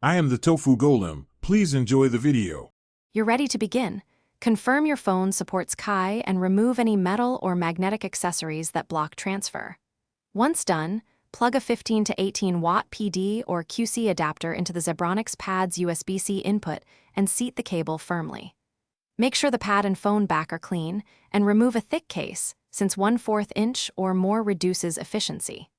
I am the Tofu Golem. Please enjoy the video. You're ready to begin. Confirm your phone supports Qi and remove any metal or magnetic accessories that block transfer. Once done, plug a 15 to 18 watt PD or QC adapter into the Zebronics pad's USB-C input and seat the cable firmly. Make sure the pad and phone back are clean and remove a thick case, since 1/4 inch or more reduces efficiency.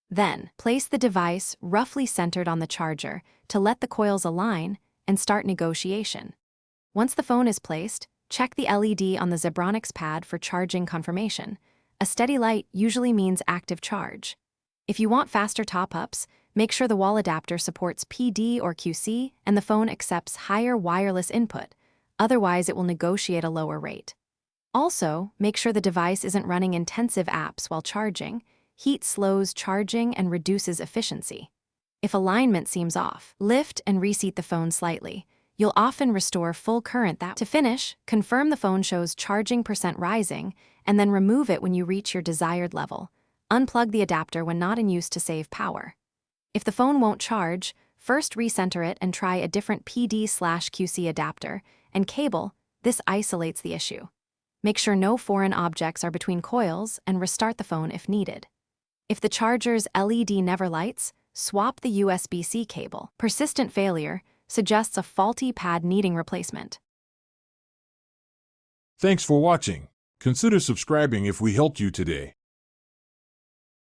Then, place the device roughly centered on the charger to let the coils align and start negotiation. Once the phone is placed, check the LED on the Zebronics pad for charging confirmation. A steady light usually means active charge. If you want faster top-ups, make sure the wall adapter supports PD or QC and the phone accepts higher wireless input, otherwise it will negotiate a lower rate. Also, make sure the device isn't running intensive apps while charging. Heat slows charging and reduces efficiency. If alignment seems off, lift and reseat the phone slightly. You'll often restore full current that. To finish, confirm the phone shows charging percent rising, and then remove it when you reach your desired level. Unplug the adapter when not in use to save power. If the phone won't charge, first recenter it and try a different PD/QC adapter and cable. This isolates the issue. Make sure no foreign objects are between coils and restart the phone if needed. If the charger's LED never lights, swap the USB-C cable. Persistent failure suggests a faulty pad needing replacement. Thanks for watching. Consider subscribing if we helped you today.